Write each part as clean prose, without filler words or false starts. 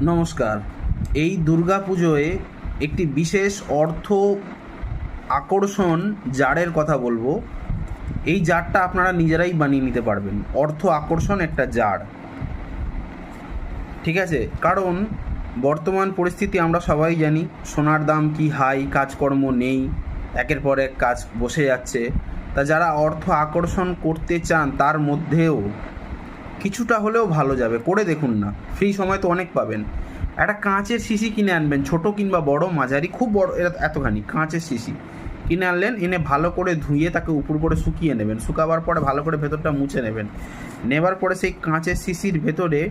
নমস্কার। এই দুর্গাপুজোয় একটি বিশেষ অর্থ আকর্ষণ জারের কথা বলবো। এই জারটা আপনারা নিজেরাই বানিয়ে নিতে পারবেন। অর্থ আকর্ষণ একটা জার, ঠিক আছে? কারণ বর্তমান পরিস্থিতি আমরা সবাই জানি, সোনার দাম কি হাই, কাজকর্ম নেই, একের পর এক কাজ বসে যাচ্ছে। তা যারা অর্থ আকর্ষণ করতে চান তার মধ্যেও কিছুটা হলেও ভালো যাবে, করে দেখুন না। ফ্রি সময় তো অনেক পাবেন। একটা কাঁচের শিশি কিনে আনবেন, ছোট কিংবা বড়, মাঝারি, খুব বড় এতখানি কাঁচের শিশি কিনে আনলেন, এনে ভালো করে ধুয়ে তাকে উপর করে শুকিয়ে নেবেন। শুকাবার পরে ভালো করে ভেতরটা মুছে নেবেন। নেবার পরে সেই কাঁচের শিশির ভেতরে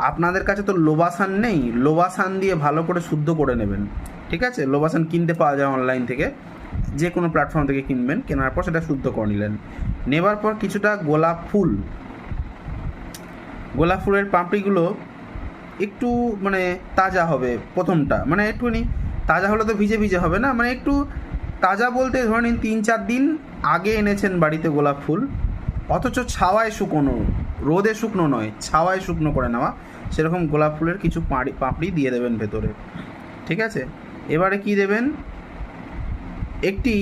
আপনাদের কাছে তো লোবাসান নেই, লোবাসান দিয়ে ভালো করে শুদ্ধ করে নেবেন, ঠিক আছে? লোবাসান কিনতে পাওয়া যায় অনলাইন থেকে, যে কোনো প্ল্যাটফর্ম থেকে কিনবেন। কেনার পর সেটা শুদ্ধ করে নিলেন। নেবার পর কিছুটা গোলাপ ফুলের পাপড়িগুলো একটু তাজা হবে। প্রথমটা একটুখানি তাজা হলে তো ভিজে ভিজে হবে না, একটু তাজা বলতে ধরে নিন 3-4 দিন আগে এনেছেন বাড়িতে গোলাপ ফুল, অথচ ছাওয়ায় শুকনো, রোদে শুকনো নয়, ছাওয়ায় শুকনো করে নেওয়া, সেরকম গোলাপ ফুলের কিছু পাপড়ি দিয়ে দেবেন ভেতরে, ঠিক আছে? এবারে কি দেবেন? একটি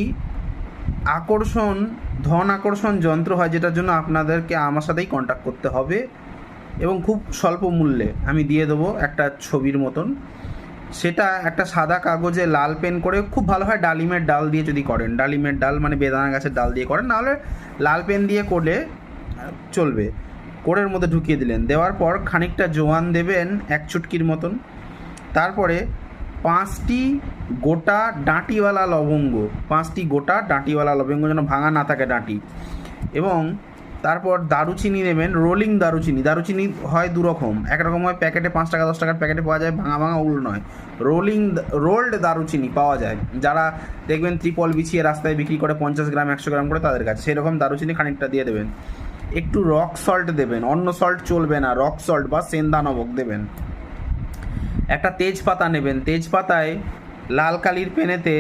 ধন আকর্ষণ যন্ত্র হয়, যেটার জন্য আপনাদেরকে আমার সাথেই কন্ট্যাক্ট করতে হবে, এবং খুব স্বল্প মূল্যে আমি দিয়ে দেবো একটা ছবির মতন। সেটা একটা সাদা কাগজে লাল পেন করে, খুব ভালো হয় ডালিমের ডাল দিয়ে যদি করেন, ডালিমের ডাল বেদানা গাছের ডাল দিয়ে করেন, নাহলে লাল পেন দিয়ে করলে চলবে। কোরের মধ্যে ঢুকিয়ে দিলেন, দেওয়ার পর খানিকটা জোয়ান দেবেন 1 চুটকির মতন। তারপরে 5টি গোটা ডাঁটিওয়ালা লবঙ্গ, 5টি গোটা ডাঁটিওয়ালা লবঙ্গ, যেন ভাঙা না থাকে ডাঁটি। এবং তারপর দারুচিনি নেবেন, রোলিং দারুচিনি হয় দুরকম, একরকম হয় প্যাকেটে 5 টাকা 10 টাকার প্যাকেটে পাওয়া যায়, ভাঙা ভাঙা, ওগুলো নয়, রোল্ড দারুচিনি পাওয়া যায়, যারা দেখবেন ত্রিপল বিছিয়ে রাস্তায় বিক্রি করে 50 গ্রাম 100 গ্রাম করে, তাদের কাছে সেরকম দারুচিনি খানিকটা দিয়ে দেবেন। একটু রক সল্ট দেবেন, অন্য সল্ট চলবে না, রক সল্ট বা সেন্দা নবক দেবেন। একটা তেজপাতা নেবেন, তেজপাতায় লাল কালির পেনেতে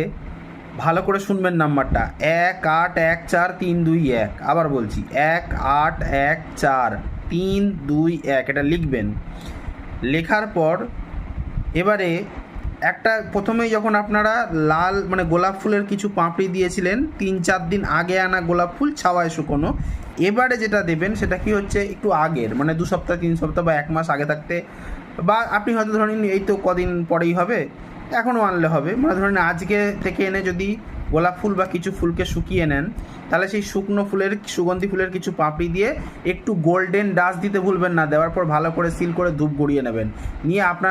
ভালো করে শুনবেন নাম্বারটা, 1814321। আবার বলছি 1814321, এটা লিখবেন। লেখার পর এবারে প্রথমেই যখন আপনারা লাল গোলাপ ফুলের কিছু পাপড়ি দিয়েছিলেন, 3-4 দিন আগে আনা গোলাপ ফুল, ছাওয়ায় শুকনো। এবারে যেটা দেবেন সেটা কি হচ্ছে, একটু আগের, 2 সপ্তাহ 3 সপ্তাহ বা 1 মাস আগে থাকতে, বা আপনি হয়তো ধরেন এই তো কদিন পরেই হবে, এখনও আনলে হবে, ধরেন আজকে থেকে এনে যদি গোলাপ ফুল বা কিছু ফুলকে শুকিয়ে নেন, তাহলে সেই শুকনো ফুলের, সুগন্ধি ফুলের কিছু পাপড়ি দিয়ে একটু গোল্ডেন ডাস্ট দিতে ভুলবেন না। দেওয়ার পর ভালো করে সিল করে ধূপ গড়িয়ে নেবেন। নিয়ে আপনার